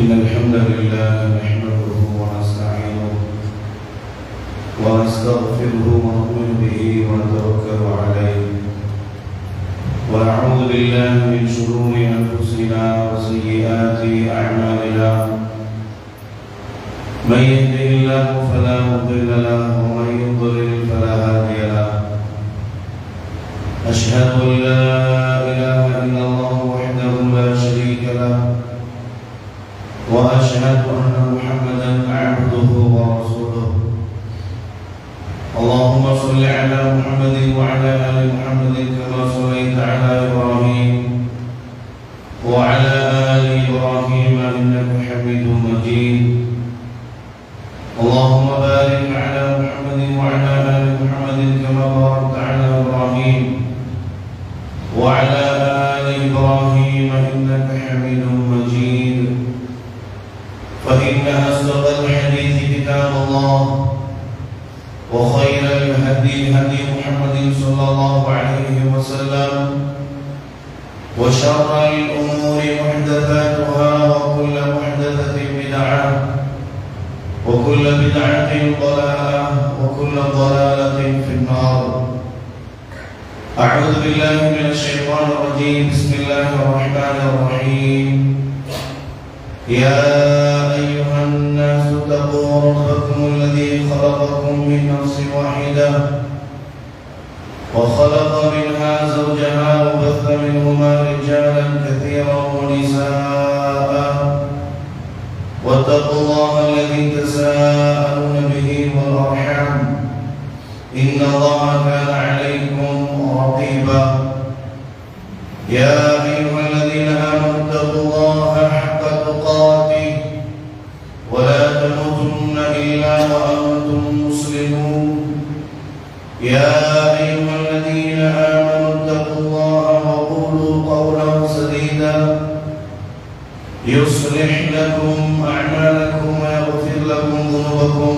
إن الحمد لله نحمده ونستعينه ونستغفره ونؤمن به ونتوكل عليه ونعوذ بالله من شرور أنفسنا وسيئات أعمالنا من يهده الله فلا مضل له ومن يضلل فلا هادي له أشهد أن لا إله إلا الله وحده لا شريك له وأشهد أن محمدا عبده ورسوله اللهم صل على محمد وعلى آل محمد كما صليت على إبراهيم وعلى آل إبراهيم إنك حميد مجيد اللهم بارك على محمد وعلى آل محمد كما باركت على إبراهيم وعلى آل إبراهيم إنك حميد مجيد فإن أصدق الحديث كتاب الله وخير الهدي هدي محمد صلى الله عليه وسلم وشر الأمور محدثاتها وكل محدثة بدعة وكل بدعة ضلالة وكل ضلالة في النار أعوذ بالله من الشيطان الرجيم بسم الله الرحمن الرحيم يا أيها الناس اتقوا ربكم الذي خلقكم من نفس واحدة وخلق منها زوجها وبث منهما رجالا كثيرا ونساء واتقوا الله الذي تساءلون به والأرحام إن الله كان عليكم رقيبا يا أيها الذين آمنوا اتقوا الله حق تقاته ولا تموتن إلا وأنتم مسلمون يا أيها الذين آمنوا اتقوا الله وقولوا قولا سديدا يصلح لكم أعمالكم ويغفر لكم ذنوبكم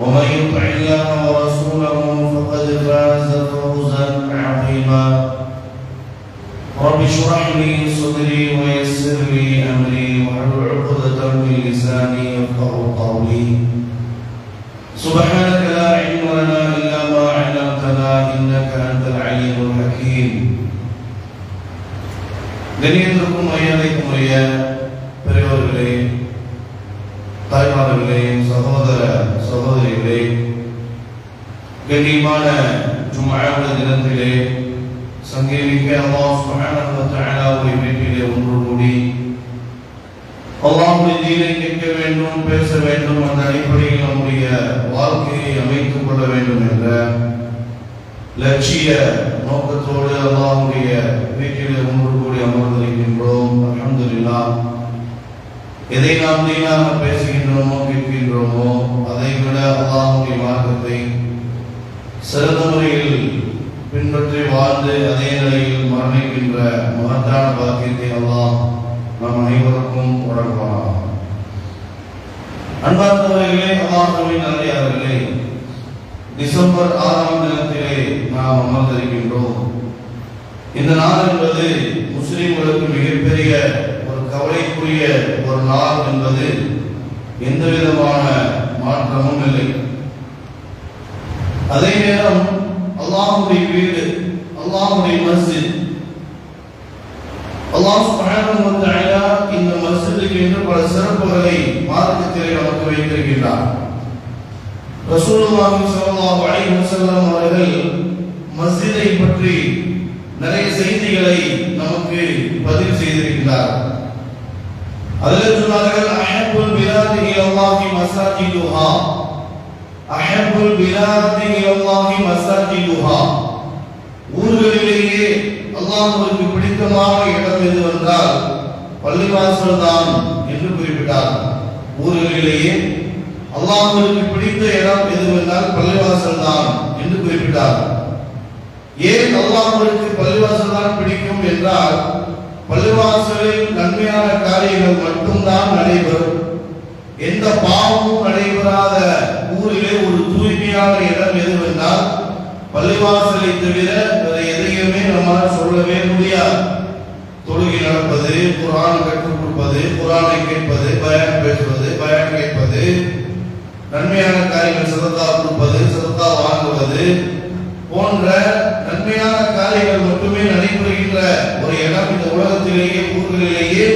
ومن يطع الله ورسوله فقد فاز فوزا عظيما رب اشرح لي صدري ويسر لي أمري واحلل عقدة من لساني يفقهوا قولي سبحانك لا علم لنا إلا ما علمتنا إنك أنت العليم الحكيم கண்ணியத்திற்கும் மரியாதைக்கும் உரிய பெரியவர்களே, தாய்மார்களே, சகோதர சகோதரிகளே, கண்ணியமான ஜும்ஆவுடைய தினத்திலே சங்கேமிக்க அல்லாஹ் சுப்ஹானஹு வ தஆலாவுடைய வீட்டிலே ஒன்று கூடி அல்லாஹ்வுடைய தீனை கேட்க வேண்டும், பேச வேண்டும், அந்த அடிப்படையில் நம்முடைய வாழ்க்கையை அமைத்துக் கொள்ள வேண்டும் என்ற லட்சிய நோக்கத்தோடு அல்லாஹ்வுடைய வீட்டிலே ஒன்று கூடி அமர்ந்திருக்கின்றோம். அல்ஹம்துலில்லாஹ். எதை நாம் தீனாக பேசுகின்றோமோ கேட்கின்றோமோ அதை விட அல்லாஹ்வுடைய மார்க்கத்தை சிறந்த முறையில் பின்பற்றி வாழ்ந்து அதே நிலையில் மரணிக்கின்ற மகத்தான பாக்கியத்தை அல்லாஹ் நம் அனைவருக்கும் வழங்குவானாக. அன்பார்ந்தவர்களே, அல்லாஹ்வின் நல்லடியார்களே, டிசம்பர் 6ஆம் தினத்திலே நாம் அமர்ந்திருக்கின்றோம். இந்த நாள் என்பது முஸ்லிம்களுக்கு மிகப்பெரிய ஒரு கவலைக்குரிய ஒரு நாள் என்பது எந்த விதமான மாற்றமும் இல்லை. அதே நேரம் அல்லாஹ்வுடைய வீடு, அல்லாஹ்வுடைய மஸ்ஜித், அல்லாஹ் சுப்ஹானஹு வ தஆலா இந்த மஸ்ஜிதுக்கு என்று பல சிறப்புகளை மார்க்கத்திலே நமக்கு வைத்திருக்கிறார். ரசூலுல்லாஹி ஸல்லல்லாஹு அலைஹி வஸல்லம் அவர்கள் மஸ்ஜிதை பற்றி நிறைய செய்திகளை நமக்கு பதிவு செய்திருக்கிறார். அதில் சொன்னார்கள், அஹப்புல் பிலாதி இலல்லாஹி மஸாஜிதுஹா, அஹப்புல் பிலாதி இலல்லாஹி மஸாஜிதுஹா, ஊர்களிலேயே அல்லாஹ்வுக்கு பிடித்தமான இடம் எது என்றால் பள்ளிவாசல் தான் என்று குறிப்பிட்டார். ஊர்களிலேயே அல்லாஹ்வுக்கு பிடித்த இடம் எதுவென்றால் பள்ளிவாசல் தான் என்று குறிப்பிட்டார். ஏன் அல்லாஹ்வுக்கு பள்ளிவாசல் தான் பிடிக்கும் என்றால் பள்ளிவாசலில் நன்மையான காரியங்கள் மட்டும்தான் நடைபெறும். எந்த பாவமும் நடைபெறாத ஊரிலே ஒரு தூய்மையான இடம் எதுவென்றால் பள்ளிவாசலை தவிர வேறு எதையுமே நம்மால் சொல்லவே முடியாது. தொழுகை நடப்பது, குர்ஆன் கற்றுக் கொடுப்பது, குர்ஆனை கேட்பது, பயான் பேசுவது, பயான் கேட்பது, நன்மையான காரியங்கள் சதகா கொடுப்பது, சதகா வாங்குவது போன்ற நன்மையான காரியங்கள் மட்டுமே நடைபெறுகின்ற ஒரு இடம் இந்த உலகத்திலேயே, ஊர்களிலேயே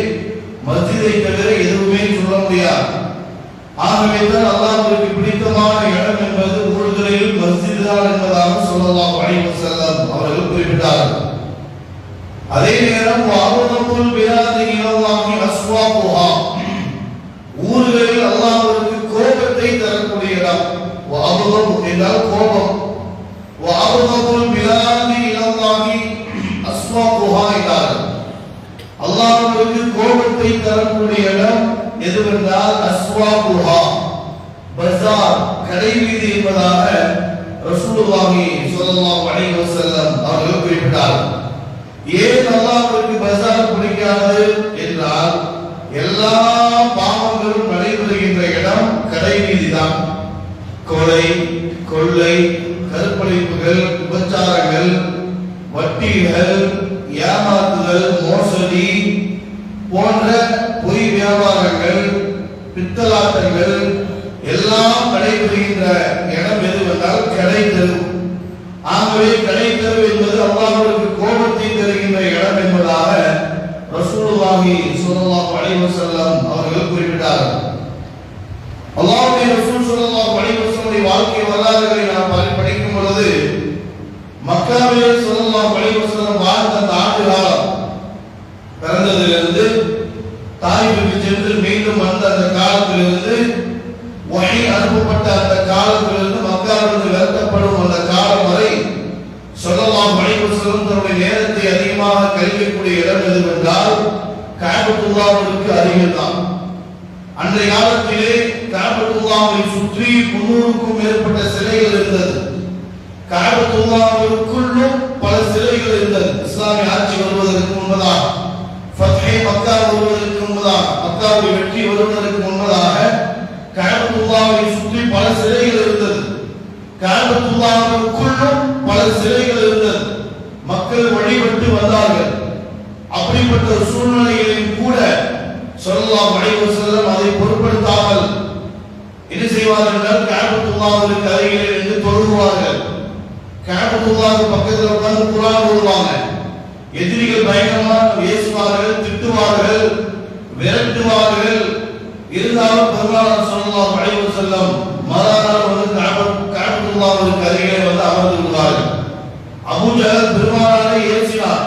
மஸ்ஜிதை தவிர எதுவுமே சொல்ல முடியாது. ஆகவே தான் அல்லாஹ்வுக்கு பிடித்தமான இடம் என்பது ஊர்களில் மஸ்ஜித் தான் என்பதாக ஸல்லல்லாஹு அலைஹி வஸல்லம் அவர்கள் குறிப்பிட்டார்கள். அதே நேரம் வஅபதுல் பிலாதி இலல்லாஹி அஸ்வாகுஹா, ஊர்களில் அல்லாஹ்வுக்கு கோபத்தை தரக்கூடிய இடம். வஅபது என்றால் கோபம். வஅபதுல் பிலாதி இலல்லாஹி அஸ்வாகுஹா என்றால் அல்லாஹ்வுக்கு கோபத்தை தரக்கூடிய இடம் எதுவென்றால் அஸ்வாகுஹா, பஜார், கடை வீதி என்பதாக ரசூலுல்லாஹி ஸல்லல்லாஹு அலைஹி வஸல்லம் அவர்கள் குறிப்பிட்டார்கள். ஏன் அல்லாஹ்வுக்கு பஜார் பிடிக்காது என்றால் எல்லா பாவங்களும் நடைபெறுகின்ற இடம் கடை வீதி தான். கொலை, கொள்ளை, கற்பழிப்புகள், விபச்சாரங்கள், வட்டிகள், ஏமாற்றுதல், மோசடி போன்ற பொய் வியாபாரங்கள், பித்தலாட்டங்கள் எல்லாம் நடைபெறுகின்ற இடம் எதுவென்றால் கடை தெரு. ஆகவே கடை தெரு என்பது அல்லாஹ்வுக்கு கோபத்தை தருகின்ற இடம் என்பதாக ரசூலுல்லாஹி ஸல்லல்லாஹு அலைஹி வஸல்லம் அவர்கள் குறிப்பிட்டார்கள். அல்லாஹ்வுடைய ரசூல் ஸல்லல்லாஹு அலைஹி வஸல்லம் வாழ்க்கை வரலாறுகளை நாம் படிக்கும் பொழுது மக்காவிலே ஸல்லல்லாஹு அலைஹி வஸல்லம் வாழ்ந்த அந்த ஆண்டு காலம், பிறந்ததிலிருந்து தாயிஃபுக்கு சென்று மீண்டும் வந்த அந்த காலத்திலிருந்து, வஹி அனுப்பப்பட்ட அந்த காலத்திலிருந்து, மக்காவிலிருந்து விரட்டப்படும் அந்த காலம் வரை ஸல்லல்லாஹு அலைஹி வஸல்லம் தன்னுடைய நேரத்தை அதிகமாக கழிக்கக்கூடிய இடம் எதுவென்றால் கஅபத்துல்லாஹ்வுக்கு அருகில் தான். அன்றைய காலத்திலே கஅபத்துல்லாஹ்வை சுற்றி 300க்கும் மேற்பட்ட சிலைகள் இருந்தது. கஅபத்துல்லாஹ்வுக்குள்ளும் பல சிலைகள் இருந்தது. இஸ்லாமிய ஆட்சி வருவதற்கு முன்பதாக, ஃபத்ஹே மக்கா வருவதற்கு முன்பதாக, மக்காவுடைய வெற்றி வருவதற்கு முன்பதாக கஅபத்துல்லாஹ்வை சுற்றி பல சிலைகள் இருந்தது. கஅபத்துல்லாஹ்வுக்குள்ளும் பல சிலைகள் இருந்தது. மக்கள் வழிபட்டு வந்தார்கள். அப்படிப்பட்ட சூழ்நிலைகளில் கூட ஸல்லல்லாஹு அலைஹி வஸல்லம் அதை பொருட்படுத்தாமல் என்ன செய்வார்கள் என்றால் கஅபத்துல்லாஹ்வுக்கு அருகில் நின்று தொழுவார்கள். கஅபத்துல்லாஹ் பக்கத்தில் உட்கார்ந்து குர்ஆன் ஓதுவாங்க. எதிரிகள் பயங்கரமாக ஏசுவார்கள், திட்டுவார்கள், விரட்டுவார்கள். இருந்தாலும் பெருமானார் ஸல்லல்லாஹு அலைஹி வஸல்லம் மறுநாள் வந்து கஅபத்துல்லாஹ்வுக்கு அருகிலே வந்து அமர்ந்து கொண்டார்கள். அபூ ஜஹல் பெருமானாரை ஏசினார்.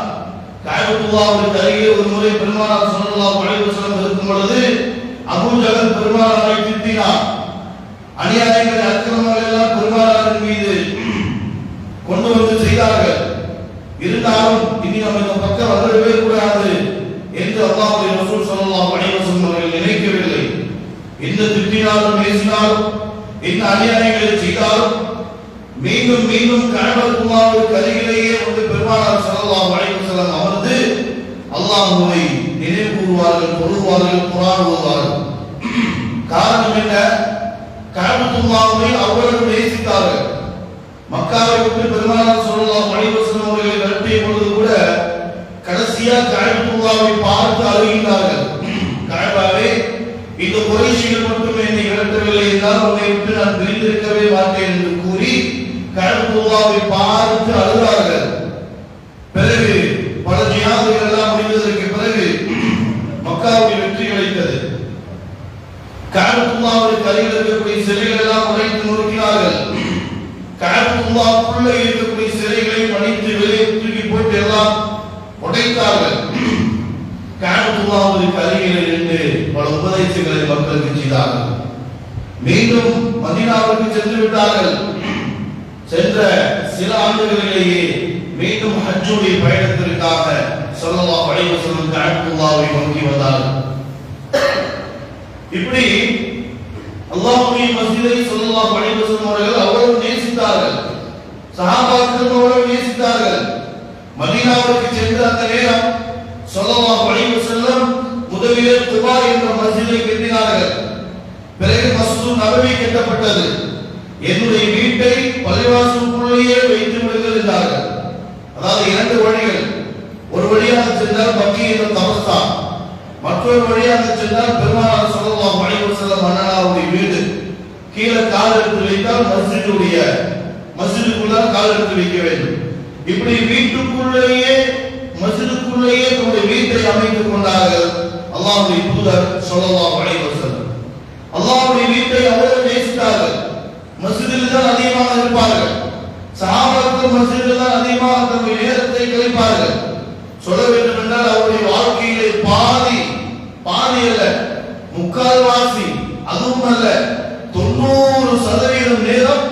கஅபத்துல்லாஹ்வுக்கு அருகிலே ஒரு முறை பெருமானார் ஸல்லல்லாஹு அலைஹி வஸல்லம் இருக்கும் பொழுது அபூ ஜஹல் பெருமானாரை திட்டினார். அநியாயங்கள், அக்கிரமங்கள் எல்லாம் பெருமானாரின் மீது கொண்டு வந்து செய்தார்கள். இருந்தாலும் இனி நம்ம இந்த பக்கம் வரவே கூடாது என்று அல்லாஹ்வுடைய ரசூல் ஸல்லல்லாஹு அலைஹி வஸல்லம் அவர்கள் நினைக்கவில்லை. எந்த திட்டினாலும், பேசினாலும், என்ன அநியாயங்களை செய்தாலும் மீண்டும் மீண்டும் கஅபத்துல்லாஹ்வுக்கு அருகிலேயே வந்து பெருமானார் ஸல்லல்லாஹு அலைஹி வஸல்லம் அமர்ந்து அல்லாஹ்வை நினைவு கூறுவார்கள், தொழுவார்கள், குர்ஆன் ஓதுவார்கள். காரணம் என்ன? கஅபத்துல்லாஹ்வை அவ்வளவு நேசித்தார்கள். மக்காவை விட்டு பெருமானார் ஸல்லல்லாஹு அலைஹி வஸல்லம் அவர்களை விரட்டிய பொழுது கூட கடைசியா கஅபத்துல்லாஹ்வை பார்த்து அழுகினார்கள். கஅபாவே, இந்த குறைஷிகள் மட்டும் என்னை விரட்டவில்லை என்றால் உன்னை விட்டு நான் பிரிந்திருக்கவே மாட்டேன் என்று கூறி கஅபத்துல்லாஹ்வை பார்த்து அழுதார்கள். பிறகு பல ஜிஹாதுகள் எல்லாம் முடிந்ததற்கு பிறகு மக்காவுடைய வெற்றி கிடைத்தது. கஅபத்துல்லாஹ்வுக்கு அருகில் இருக்கக்கூடிய சிலைகள் எல்லாம் உடைத்து நொறுக்கினார்கள். கஅபத்துல்லாஹ்வுக்குள்ளே இருக்கக்கூடிய சிலைகளை மடித்து வெளியே தூக்கி போட்டு எல்லாம் உடைத்தார்கள். கஅபத்துல்லாஹ்வுக்கு அருகில் நின்று பல உபதேசங்களை மக்களுக்கு செய்தார்கள். மீண்டும் மதீனாவுக்கு சென்று விட்டார்கள். சென்ற சில ஆண்டுகளிலேயே மீண்டும் ஹஜ்ஜுடைய பயணத்திற்காக ஸல்லல்லாஹு அலைஹி வஸல்லம் கஅபத்துல்லாஹ்வை நோக்கி வந்தார்கள். இப்படி அல்லாஹ்வுடைய மஸ்ஜிதை ஸல்லல்லாஹு அலைஹி வஸல்லம் அவர்கள் அவ்வளவு நேசித்தார்கள். சஹாபாக்கள் அவ்வளவு நேசித்தார்கள். மதீனாவுக்கு சென்ற அந்த நேரம் ஸல்லல்லாஹு அலைஹி வஸல்லம் முதலிலே குபா என்ற மஸ்ஜிதை கட்டினார்கள். பிறகு மஸ்ஜித் நபவி கட்டப்பட்டது. என்னுடைய வீட்டை பள்ளிவாசலுக்குள்ளேயே வைத்து விடுங்கள் என்றார்கள். அதாவது இரண்டு வழிகள். ஒரு வழியாக சென்ற சென்றால் பக்கீர் கபர்ஸ்தான், மற்றொரு வழியாக சென்றால் பெருமானார் ஸல்லல்லாஹு அலைஹி வஸல்லம் அண்ணாவுடைய வீடு, கீழே கால் எடுத்து வைத்தால் மஸ்ஜிதுக்குள்ள கால் எடுத்து வைக்க வேண்டும். இப்படி வீட்டுக்குள்ளேயே மஸ்ஜிதுக்குள்ளேயே தன்னுடைய வீட்டை அமைத்துக் கொண்டார்கள் அல்லாஹ்வுடைய தூதர் ஸல்லல்லாஹு அலைஹி வஸல்லம். அல்லாஹ்வுடைய வீட்டை அவர்கள் நேசித்தார்கள். மஸ்ஜிதில் தான் அதிகமாக இருப்பார்கள். சஹாபாக்கள் மஸ்ஜிதில் தான் அதிகமாக தங்கள் நேரத்தை கழிப்பார்கள். சொல்ல வேண்டும் என்றால் அவருடைய வாழ்க்கையிலே பாதி அல்ல, முக்கால்வாசி, அதுவும் அல்ல 90% நேரம்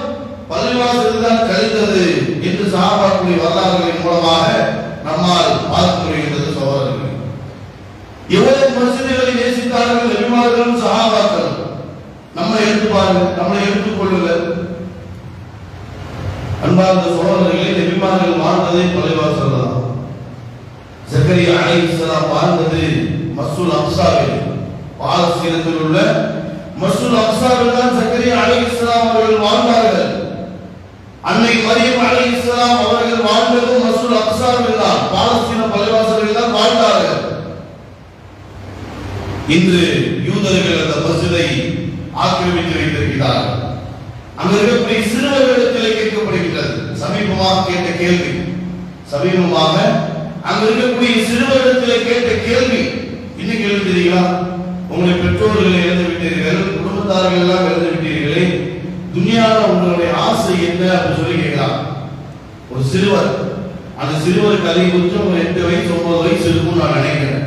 பள்ளிவாசலில் தான் கழிந்தது என்று சஹாபாக்களுடைய வரலாறுகளின் மூலமாக நம்மால் பார்க்க முடிகிறது. சகோதரர்களே, எவ்வளவு மஸ்ஜிதுகளை நேசித்தார்கள் நபிமார்களும் சஹாபாக்கள். நம்மை எடுத்து பாருங்கள், நம்மளை எடுத்துக் கொள்ளுங்கள். அன்பார்ந்த சகோதரர்களே, நபிமார்கள் வாழ்ந்ததே பள்ளிவாசல் தான். ஜக்கரியா அலைஹிஸ்ஸலாம் வாழ்ந்தது மஸ்ஜிதுல் அக்ஸாவில், பாலஸ்தீனத்தில் உள்ள மஸ்ஜிதுல் அக்ஸாவில் தான் ஜக்கரியா அலைஹிஸ்ஸலாம் அவர்கள் வாழ்ந்தார்கள். அன்னை மரியம் அலைஹிஸ்ஸலாம் அவர்கள் வாழ்ந்ததும் மஸ்ஜிதுல் அக்ஸாவில் தான், பாலஸ்தீன பள்ளிவாசலில் தான் வாழ்ந்தார்கள். இன்று யூதர்கள் அந்த மஸ்ஜிதை ஆக்கிரமித்து வைத்திருக்கிறார்கள். அங்கு இருக்கக்கூடிய சிறுவர்களிடத்தில் கேட்கப்படுகிறது. சமீபமாக கேட்ட கேள்வி, அங்கு இருக்கக்கூடிய சிறுவரிடத்தில் கேட்ட கேள்வி என்ன கேள்வி தெரியுங்களா? உங்களுடைய பெற்றோர்களை இழந்து விட்டீர்கள், குடும்பத்தார்கள் எல்லாம் இழந்து விட்டீர்களே, துனியால உங்களுடைய ஆசை என்ன அப்படின்னு சொல்லி கேட்கலாம். ஒரு சிறுவர், அந்த சிறுவருக்கு அதிகபட்சம் ஒரு 8 வயசு 9 வயசு இருக்கும்னு நான் நினைக்கிறேன்.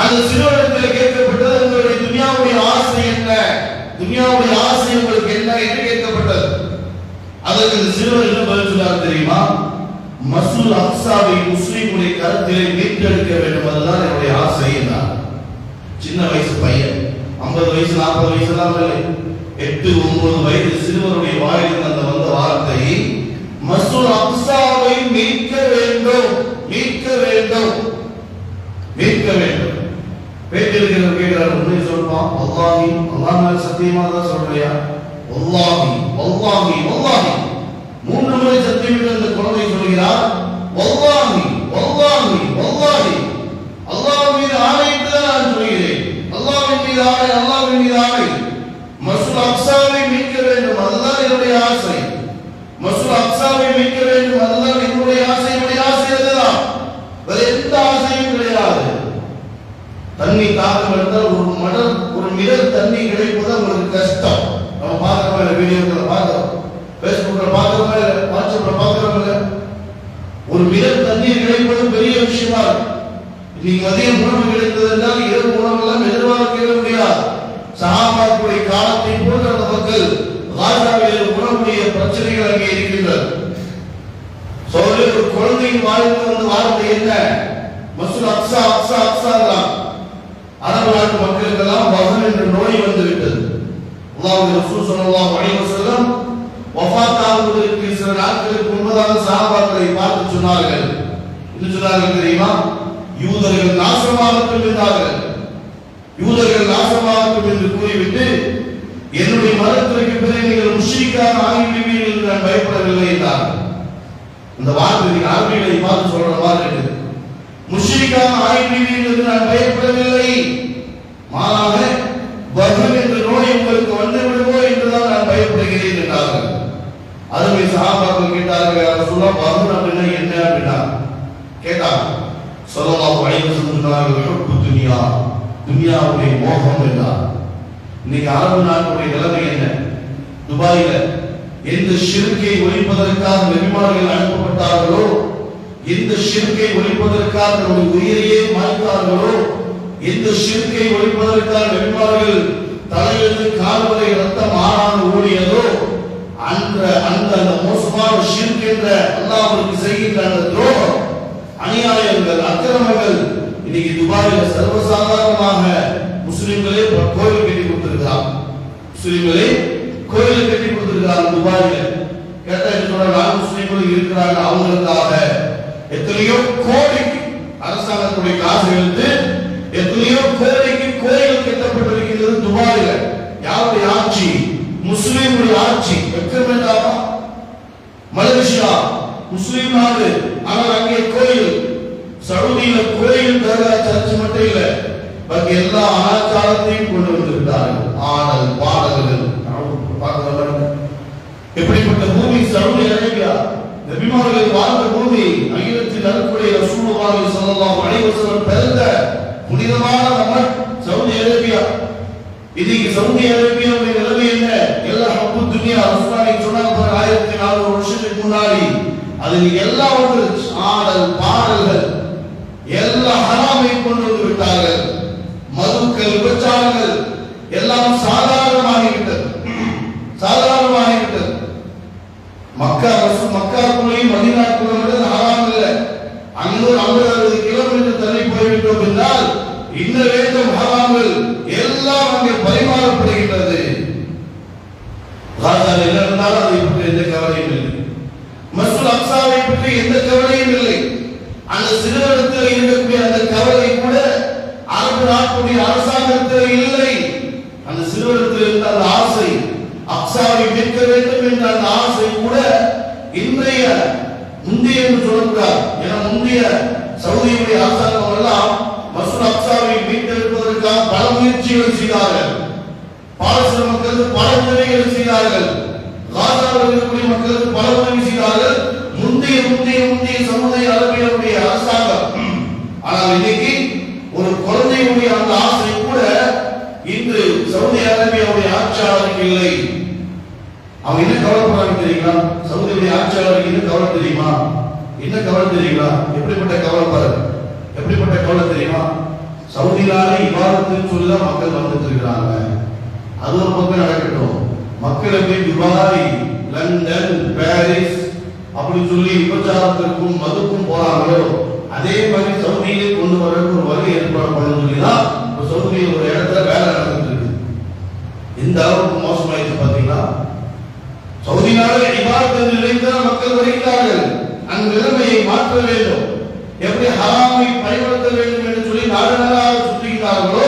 அந்த சிறுவரிடத்தில் கேட்கப்பட்டது உங்களுடைய துனியாவுடைய ஆசை என்ன, துனியாவுடைய ஆசை உங்களுக்கு என்ன என்று கேட்கப்பட்டது. அதற்கு இந்த சிறுவர் என்ன பதில் சொன்னார் தெரியுமா? மஸ்ஜிதுல் அக்ஸாவை முஸ்லிமுடைய கரத்திலே மீட்டெடுக்க வேண்டும், அதுதான் என்னுடைய ஆசை என்றார். சின்ன வயசு பையன், 50 வயசு 40 வயசு எல்லாம் இல்லை, 8 9 வயது சிறுவருடைய வாயிலிருந்து அந்த வந்த வார்த்தை மஸ்ஜிதுல் அக்ஸாவை மீட்க வேண்டும், மீட்க வேண்டும், மீட்க வேண்டும். பேட்டிருக்கிறவர் கேட்கிறார், உண்மை சொல்வான், வல்லாஹி, அல்லாஹ் மேல சத்தியமா தான் சொல்றியா? வல்லாஹி வல்லாஹி வல்லாஹி 3 முறை சத்தியம் அந்த குழந்தை சொல்கிறார். வல்லாஹி வல்லாஹி வல்லாஹி, அல்லாஹ் மீது ஆணையிட்டு தான் நான் சொல்கிறேன், அல்லாஹ்வின் மீது ஆணை, அல்லாஹ்வின் மீது ஆணை, மஸ்ஜிதுல் அக்ஸாவை மீட்க வேண்டும், அதுதான் என்னுடைய ஆசை. மஸ்ஜிதுல் அக்ஸாவை மீட்க வேண்டும், அதுதான் என்னுடைய ஆசை. என்னுடைய ஆசை அதுதான், வேற எந்த ஆசையும் கிடையாது. தண்ணி தாகம் எடுத்தால் ஒரு மிடர் தண்ணி கிடைப்பது உங்களுக்கு கஷ்டம். நம்ம பார்க்கிறோம், வீடியோக்களை பார்க்கிறோம், பேஸ்புக்ல பார்க்கிறோம், வாட்ஸ்அப்ல பார்க்கிறோம். ஒரு மிடர் தண்ணீர் கிடைப்பது பெரிய விஷயமா இருக்கு. இன்னைக்கு மதியம் உணவு கிடைத்தது என்றால் இரவு உணவெல்லாம் எதிர்பார்க்க முடியாது. சஹாபாக்களுடைய காலத்தை போன்ற அந்த மக்கள் காசாவில் உணவுடைய பிரச்சனைகள் அங்கே இருக்கின்றது. சொல்ல ஒரு குழந்தையின் வாழ்க்கை வந்து வார்த்தை என்ன? மஸ்ஜிதுல் அக்ஸா அக்ஸா அக்ஸா தான். அரபு நாட்டு மக்களுக்கெல்லாம் வஹன் என்ற நோய் வந்து விட்டது. அல்லாஹ்வுடைய ரசூல் ஸல்லல்லாஹு அலைஹி வஸல்லம் வஃபாத் ஆவதற்கு சில நாட்களுக்கு முன்பதாக சஹாபாக்களை பார்த்து சொன்னார்கள். என்ன சொன்னார்கள் தெரியுமா? யூதர்கள் நாசமாகட்டும் என்றார்கள். யூதர்கள் நாசமாகட்டும் என்று கூறிவிட்டு என்னுடைய மரணத்திற்கு பிறகு நீங்கள் முஷ்ரிக்காக ஆகிவிடுவீர்கள் என்று நான் பயப்படவில்லை என்றார்கள். இந்த வார்த்தை நீங்க அரபிகளை பார்த்து சொல்ற மாதிரி இருக்குது. முஷ்ரிக்காக ஆகிவிடுவீர்கள் என்று நான் பயப்படவில்லை, மாறாக வஹன் என்ற நோய் உங்களுக்கு வந்து விடுமோ என்றுதான் நான் பயப்படுகிறேன் என்றார்கள். அருமை சஹாபாக்கள் கேட்டார்கள், ரசூலுல்லாஹ் வஹன் அப்படின்னா என்ன அப்படின்னா கேட்டாங்க. ஸல்லல்லாஹு அலைஹி வஸல்லம் சொன்னார்கள், ஹுப்பு துன்யா, துன்யாவுடைய மோகம் என்றார். இன்னைக்கு அரபு நாட்டுடைய நிலைமை என்ன? துபாயில எந்த ஷிர்கை ஒழிப்பதற்காக நபிமார்கள் அனுப்பப்பட்டார்களோ, எந்த ஷிர்கை ஒழிப்பதற்காக தன்னுடைய உயிரையே மாய்த்தார்களோ, எந்த ஷிர்கை ஒழிப்பதற்காக நபிமார்கள் தலையிலிருந்து கால் வரை ரத்தம் ஆறாமல் ஓடியதோ, அந்த மோசமான ஷிர்க் என்ற அல்லாஹ்வுக்கு செய்கின்ற அந்த துரோகம், அநியாயங்கள், அக்கிரமங்கள் இன்னைக்கு துபாயில சர்வசாதாரணமாக முஸ்லிம்களே கோயில் கட்டி கொடுத்திருக்கிறார். முஸ்லிம்களே கோயில் கட்டி கொடுத்திருக்கிறார் துபாயில. கேட்டா சொல்றாங்க, முஸ்லிம்கள் இருக்கிறாங்க, அவங்களுக்காக எத்தனையோ கோடிக்கு அரசாங்கத்துடைய காசு எடுத்து எத்தனையோ கோடிக்கு கோயில் கட்டப்பட்டிருக்கிறது துபாயில. யாருடைய ஆட்சி? முஸ்லிம்களுடைய ஆட்சி. வெக்கம் வேண்டாமா? மலேசியா முஸ்லிம் நாடு, ஆனால் அங்கே கோயில் சவுதியில கோயில் தர்கா சர்ச் மட்டும் இல்ல, பாக்கி எல்லா ஆச்சாரத்தையும் கொண்டு வந்திருக்கிறார்கள். ஆடல் பாடல்கள் எப்படிப்பட்ட பூமி சவுதி அரேபியா. நபிமார்கள் வாழ்ந்த பூமி, அகிலத்தில் அருட்புடைய ரசூலுல்லாஹி ஸல்லல்லாஹு அலைஹி வஸல்லம் பிறந்த புனிதமான மண் சவுதி அரேபியா. இன்னைக்கு சவுதி அரேபியாவுடைய நிலைமை என்ன? எல்லா ஹப்பு துனியா ரசூலுல்லாஹி சொன்னாங்க 1400 வருஷத்துக்கு முன்னாடி. அதில் எல்லாம் வந்துருச்சு. ஆடல் பாடல்கள் எல்லாம் ஹராமை கொண்டு வந்து விட்டார்கள். மதுக்கள் விபச்சாரங்கள் எல்லாம் சாதாரணமாகிவிட்டது. மக்காவுக்குள்ளேயும் மதீனாவுக்குள்ள ஹராம் இல்லை. அங்கு 50-60 கிலோமீட்டர் தள்ளி போய்விட்டோம் என்றால் இந்த வேண்டும் ஹராம்கள் எல்லாம் அங்கே பரிமாறப்படுகின்றது. காசாவில் என்ன இருந்தாலும் அதை பற்றி எந்த கவலையும் இல்லை. மஸ்ஜித் அக்ஸாவை பற்றி எந்த கவலையும் இல்லை. அந்த சிறுவனத்தில் இருக்கக்கூடிய அந்த கவலை கூட அரபு நாட்டுடைய அரசாங்கத்தில் இல்லை. அந்த சிறுவனத்தில் இருந்த அந்த ஆசை, அக்ஸாவை மீட்க வேண்டும் என்ற அந்த ஆசை கூட இன்றைய முந்தைய என்று சொல்லக்கூடாது. ஏன்னா முந்தைய சவுதியுடைய அரசாங்கம் எல்லாம் மஸ்ஜித் அக்ஸாவை மீட்டெடுப்பதற்காக பல முயற்சிகள் செய்தார்கள். பாலஸ்தீன மக்களுக்கு பல உதவிகள் செய்தார்கள். காசாவில் இருக்கக்கூடிய மக்களுக்கு பல உதவி செய்தார்கள் முந்தைய சமுதாய அரபியருடைய அரசாங்கம். ஆனால் இன்னைக்கு ஒரு குழந்தையுடைய அந்த ஆசை கூட இன்று சவுதி அரேபியாவுடைய ஆட்சியாளருக்கு இல்லை. அவங்க என்ன கவலைப்படுறாங்க தெரியுங்களா? சவுதியுடைய ஆட்சியாளருக்கு என்ன கவலை தெரியுமா? என்ன கவலை தெரியுங்களா? எப்படிப்பட்ட கவலை பாருங்க, எப்படிப்பட்ட கவலை தெரியுமா? சவுதியிலான இபாதத்துன்னு சொல்லிதான் மக்கள் வந்துட்டு இருக்கிறாங்க. அது ஒரு பக்கம் நடக்கட்டும். மக்களுக்கு துபாய், லண்டன், பாரிஸ் அப்படி சொல்லி விபச்சாரத்திற்கும் மதுக்கும் போறாங்களோ அதே மாதிரி சவுதியிலே கொண்டு வர ஒரு வகை ஏற்பாடு பண்ண சொல்லிதான் சவுதியில் ஒரு இடத்துல வேலை நடந்துட்டு இருக்கு. இந்த அளவுக்கு மோசமாயிடுச்சு பாத்தீங்களா? சவுதினால இபாதத் நிலைத்தான் மக்கள் வருகிறார்கள். அந்த நிலைமையை மாற்ற வேண்டும். எப்படி ஹராமை பயன்படுத்த வேண்டும் என்று சொல்லி நாடு நாடாக சுற்றுகிறார்களோ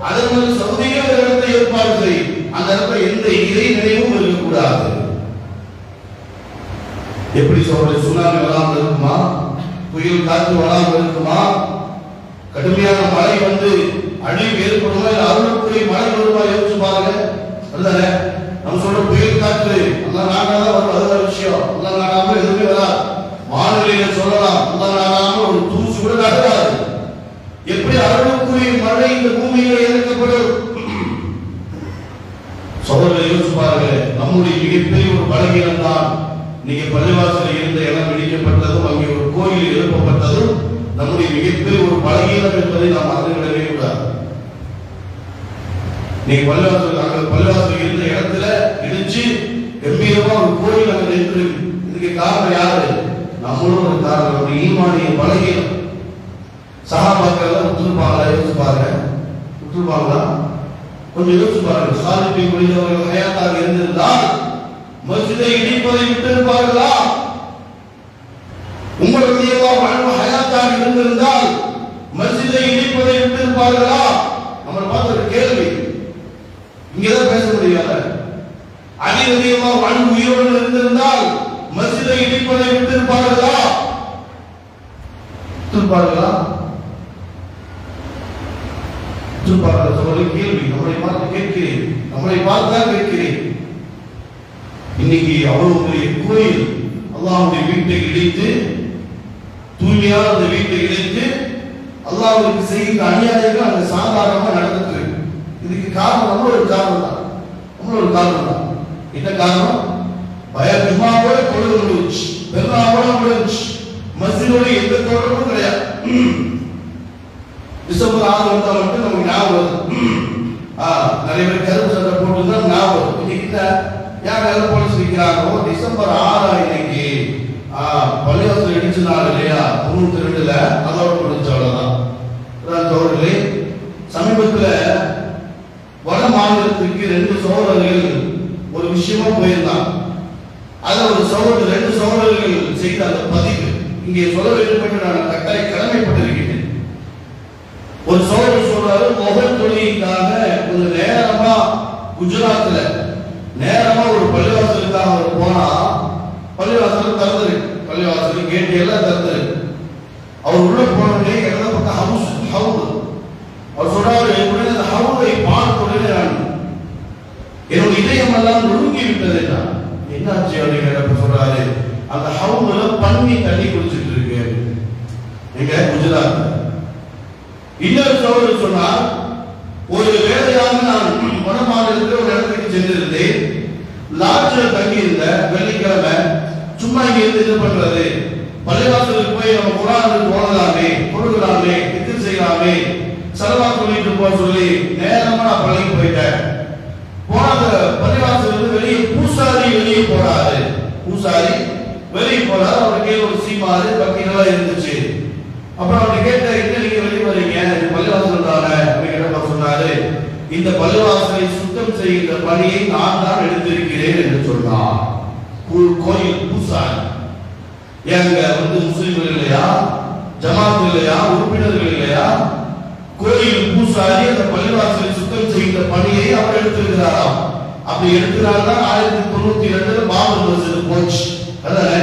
அதே மாதிரி சவுதியில் ஒரு இடத்தை ஏற்பாடு செய்யும். அந்த இடத்துல எந்த இறை நினைவும் இருக்கக்கூடாது. எப்படி சொல்றது? சுனாமி வராமல் இருக்குமா? புயல் காற்று வராமல் இருக்குமா? கடுமையான மழை வந்து அழிவு ஏற்படுமா? இல்லை அருளக்கூடிய மழை வருமா? யோசிச்சு பாருங்க. அதுதானே நம்ம சொல்ற புயல் காற்று எல்லா நாடாதான் வரும். அதுதான் விஷயம். எல்லா நாடாம எதுவுமே வராது. வானிலையில சொல்லலாம் எல்லா நாடாம ஒரு தூசு கூட நகராது. எப்படி அருளக்கூடிய மழை இந்த பூமியில இறக்கப்படும்? சோதனை யோசிச்சு பாருங்க. நம்முடைய மிகப்பெரிய ஒரு பலகீனம் தான் நீங்க பள்ளிவாசல் இருந்த இடம் இடிக்கப்பட்டதும் அங்கே ஒரு கோயில் எழுப்பப்பட்டதும் நம்முடைய மிகப்பெரிய ஒரு பலகீனம் என்பதை நாம் மறந்துவிடவே கூடாது. நீங்க பள்ளிவாசல் இருந்த இடத்துல இடிச்சு கம்பீரமா ஒரு கோயில் அங்க நின்று. இதுக்கு காரணம் யாரு? நம்மளும் ஒரு காரணம். ஒரு ஈமானிய பலகீனம். சஹாபாக்கள் விட்டுருப்பாங்களா? யோசிச்சு பாருங்க. விட்டுருப்பாங்களா? கொஞ்சம் யோசிச்சு பாருங்க. சாலிபி முடிந்தவர்கள் ஹயாத்தாக இருந்திருந்தால் மஸ்ஜிதை இடிப்பதை விட்டிருப்பார்களா? உங்களுக்கு ஹயாத்தாக இருந்திருந்தால் மஸ்ஜிதை இடிப்பதை விட்டிருப்பார்களா? நம்ம பார்த்த ஒரு கேள்வி இங்கதான் பேச முடியாது. அதிகமாக வாழ்வு உயிரோடு இருந்திருந்தால் மஸ்ஜிதை இடிப்பதை விட்டிருப்பார்களா? விட்டிருப்பார்களா? சொல்ல கேள்வி நம்மளை பார்த்து கேட்கிறேன். நம்மளை பார்த்துதான் கேட்கிறேன். இன்னைக்கு அவ்வளவு பெரிய கோயில் அல்லாஹ்வுடைய வீட்டை இடித்து, தூய்மையான அந்த வீட்டை இடித்து அல்லாஹ்வுக்கு செய்கிற அநியாயங்கள் அங்க சாதாரணமா நடந்துட்டு இருக்கு. இதுக்கு காரணம் நம்மளோட காரணம் தான். என்ன காரணம்? ஜும்மாவோட தொழுகை முடிஞ்சு, பெருநாளோட முடிஞ்சு, மஸ்ஜிதோட எந்த தொடர்பும் கிடையாது. டிசம்பர் 6 வந்தா மட்டும் நமக்கு ஞாபகம் வருது. நிறைய பேர் கருப்பு சட்டை போட்டுதான் ஞாபகம் வரும். இன்னைக்கு யார் எல்லாம் போலீஸ் நிற்கிறாங்களோ டிசம்பர் 6 இன்னைக்கு பள்ளிவாசல் இடிச்ச நாள் இல்லையா? 92ல அதோட முடிஞ்ச அவ்வளவுதான். தோழர்களே, சமீபத்தில் வட மாநிலத்துக்கு 2 சகோதரர்கள் ஒரு விஷயமா போயிருந்தாங்க. அதுல ஒரு சகோதரர் 2 சகோதரர்கள் செய்த அந்த பதிவு இங்கே சொல்ல வேண்டும் என்று நான் கட்டாய கடமைப்பட்டிருக்கிறேன். ஒரு சகோதரர் சொல்றாரு, முகல் தொழிலுக்காக கொஞ்சம் நேரமா குஜராத்ல நேரமா ஒரு பள்ளிவாசலுக்காக அவர் போனா பள்ளிவாசல் திறந்துருக்கு. பள்ளிவாசல் கேட்டு எல்லாம் திறந்துருக்கு. அவர் உள்ள போன இதயம் எல்லாம் நொறுங்கி விட்டது. என்னாச்சு அப்படிங்கிற சொல்றாரு, அந்த ஹவுதுல பண்ணி தண்ணி குடிச்சிட்டு இருக்கு எங்க குஜராத். இன்னொரு சகோதரர் சொன்னார், ஒரு வேலையாக நான் வடமாநிலத்தில் ஒரு இடத்துக்கு சென்றிருந்தேன். லாட்ஜில் தங்கி இருந்த வெள்ளிக்கிழமை சும்மா இங்க இருந்து இது பண்றது, பள்ளிவாசலுக்கு போய் நம்ம குரானுக்கு ஓடலாமே, தொழுகலாமே, திக்ர் செய்யலாமே, சலவாத் சொல்லிட்டு போக சொல்லி நேரமா நான் பள்ளிக்கு போயிட்டேன். போன பள்ளிவாசல் இருந்து வெளியே பூசாரி வெளியே போறாரு. பூசாரி வெளியே போறாரு. அவர் கீழே ஒரு சீமாறு பக்கினெல்லாம் இருந்துச்சு. அப்புறம் அவர் கேட்ட, என்ன நீங்க வெளியே வரீங்க, பள்ளிவாசல் தானே அப்படிங்கிற சொன்னாரு, இந்த பள்ளிவாசலை சுத்தம் செய்கின்ற பணியை நான் தான் எடுத்திருக்கிறேன் என்று சொன்னார். கோயில் பூசாரி. எங்க முஸ்லிம்கள் இல்லையா, ஜமாத் இல்லையா, உறுப்பினர்கள் இல்லையா, கோயில் பூசாரி அந்த பள்ளிவாசலை சுத்தம் செய்கின்ற பணியை அவர் எடுத்திருக்கிறாராம். அப்படி எடுக்கிறாருதான் 1992 பாபர் மஸ்ஜித் போச்சு. அதானே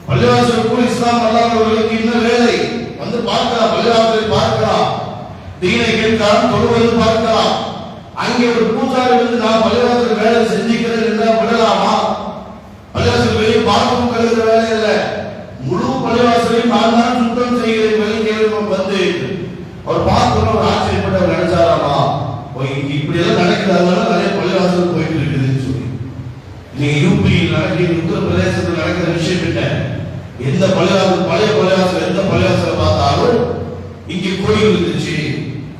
பள்ளிவாசலுக்குள் இஸ்லாம் அல்லாதவர்களுக்கு இன்னும் வேலை வந்து பார்க்கலாம், பள்ளிவாசலை பார்க்கலாம், தீனை கேட்கலாம், தொழுவது பார்க்கலாம். அங்கே ஒரு பூசாரி வந்து நான் பள்ளிவாசல் வேலை செஞ்சுக்கிறேன் என்றால் விடலாமா? பள்ளிவாசல் வெளியே பாத்ரூம் கழுவுற வேலை இல்லை, முழு பள்ளிவாசலையும் நான் தான் சுத்தம் செய்கிறேன் வெளியே வந்து அவர் பார்க்கணும். ஒரு ஆச்சரியப்பட்ட நினைச்சாராமா, இப்படி எல்லாம் நடக்கிறதுனால நிறைய பள்ளிவாசல் போயிட்டு இருக்குதுன்னு சொல்லி. நீங்க யூபியில் நடக்கிற, உத்தரப்பிரதேசத்தில் நடக்கிற விஷயம் என்ன, எந்த பள்ளிவாசல், பழைய பள்ளிவாசல் எந்த பள்ளிவாசலை பார்த்தாலும் இங்க கோயில் இருந்துச்சு,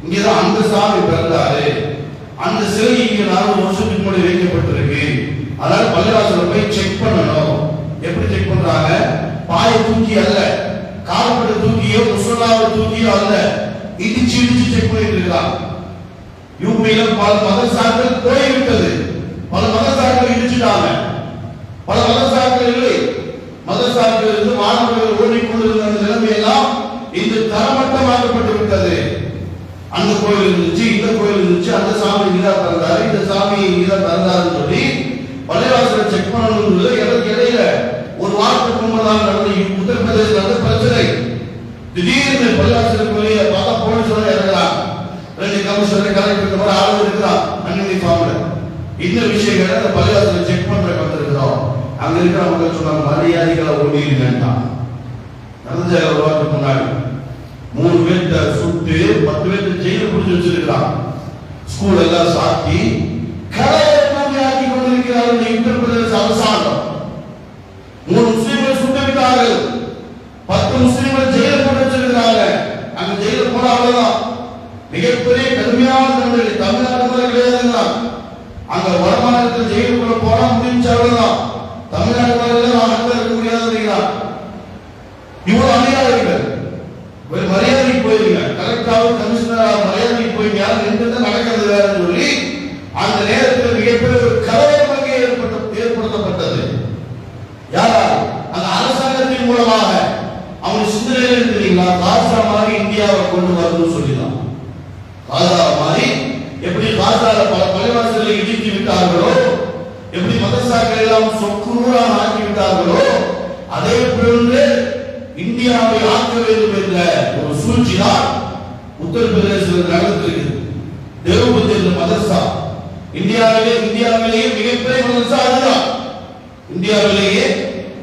இங்கதான் அந்த சாமி பிறந்தாரு, அந்த சிலை இங்க 4 வருஷத்துக்கு முன்னாடி வைக்கப்பட்டிருக்கு, அதனால பள்ளிவாசலை போய் செக் பண்ணணும். எப்படி செக் பண்றாங்க? பாயை தூக்கி அல்ல, கால்பட தூக்கியோ முசல்லாவை தூக்கியோ அல்ல, இடிச்சு இடிச்சு செக் பண்ணிட்டு இருக்காங்க. யூபியில பல மதரசாக்கள் போய்விட்டது, பல மதரசாக்கள் இடிச்சுட்டாங்க, பல மதரசாக்கள் இல்லை. மதரசாக்கள் இருந்து மாணவர்கள் ஓடிக்கொண்டிருந்த அந்த நிலைமையெல்லாம் இந்த தரமட்டமாக்கப்பட்டு விட்டது. அந்த கோயில் இருந்துச்சு, இந்த கோயில் இருந்துச்சு, அந்த சாமி இங்கதான் திறந்தாரு, இந்த சாமி இங்கதான் திறந்தாருன்னு சொல்லி பள்ளிவாசலை செக் பண்ணணும். இடையில ஒரு வாரத்துக்கு முன்னதாக நடந்த உத்தரப்பிரதேச நடந்த பிரச்சனை. திடீர்னு பள்ளிவாசலுக்கு வெளியே பார்த்தா போலீஸ் இறங்கலாம், 2 கமிஷனர் கலெக்டர் மாதிரி ஆளு இருக்கிறான் அன்னிமி ஃபார்ம்ல. இந்த விஷயங்களை அந்த பள்ளிவாசலை செக் பண்ற வந்திருக்கிறோம். அங்க இருக்கிற மக்கள் சொன்னாங்க, மரியாதைகளை ஓடிடுங்கட்டா. நடந்த ஒரு வாரத்துக்கு முன்னாடி 3 பேர்த்த சுட்டு 10 பேர்த்த ஜெயில பிடிச்சி வச்சிருக்கிறான். ஸ்கூல் எல்லாம் சாத்தி கலையை ஆக்கி கொண்டிருக்கிறார்கள் உத்தரப்பிரதேச அரசாங்கம். 3 முஸ்லிம்கள் சுட்டு விட்டார்கள், 10 முஸ்லிம்கள் ஜெயில போட்டு வச்சிருக்கிறாங்க. அங்க ஜெயில போன அவ்வளவுதான், மிகப்பெரிய கடுமையான தண்டனை. தமிழ்நாடு மாதிரி கிடையாதுங்களா, அங்க வடமாநிலத்தில் ஜெயிலுக்குள்ள போனா முடிஞ்ச அவ்வளவுதான். தமிழ்நாடு மாதிரி நாங்கள் இருக்க முடியாதுங்களா? இவ்வளவு அநியாயங்கள். ஒரு மரியாதைக்கு போயிருங்க, கலெக்டராக கமிஷனராக மரியாதைக்கு போயிருங்க, யாரும் நடக்கிறது வேறன்னு சொல்லி அந்த நேரத்தில் மிகப்பெரிய ஒரு கலவரம் ஏற்படுத்தப்பட்டது. யாரால்? அந்த அரசாங்கத்தின் மூலமாக. அவங்க சிந்தனையில் இருக்கிறீங்களா, காசா மாதிரி இந்தியாவை கொண்டு வரணும்னு சொல்லிதான். காசா மாதிரி எப்படி காசால பல பள்ளிவாசல்களை இடித்து விட்டார்களோ, எப்படி மதரசாக்கள் எல்லாம் சொக்குநூறாக ஆக்கி விட்டார்களோ, அதே போன்று இந்தியாவை ஆக்க வேண்டும் என்ற ஒரு சூழ்ச்சி தான் உத்தரப்பிரதேசத்தில் நடந்திருக்கு. தேவபந்த் என்ற மதரசா இந்தியாவிலேயே மிகப்பெரிய மதரசா அதுதான். இந்தியாவிலேயே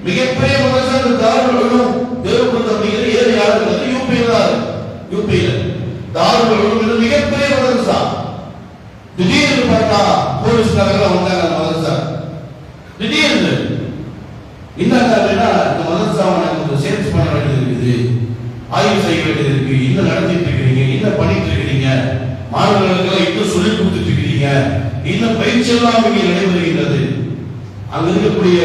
மிகப்பெரிய மதரசா தாருல் உலூம் தேவபந்த் அப்படிங்கிற ஏரியாவில் யூபியில தாருல் உலூம் மிகப்பெரிய மதரசா. திடீர்னு பார்த்தா போலீஸ்காரங்க வந்தாங்க மதரசா. திடீர்னு என்னன்னா இந்த மதரசாவை நாங்கள் சேல்ஸ் பண்ண வேண்டியது இருக்குது, ஆய்வு செய்ய வேண்டியது இருக்கு, இன்னும் நடத்திட்டு இருக்கிறீங்க, இன்னும் பண்ணிட்டு இருக்கிறீங்க, மாணவர்களுக்கு இன்னும் சொல்லி கொடுத்துட்டு இருக்கிறீங்க, இன்னும் பயிற்சி எல்லாம் இங்கே நடைபெறுகின்றது. அங்க இருக்கக்கூடிய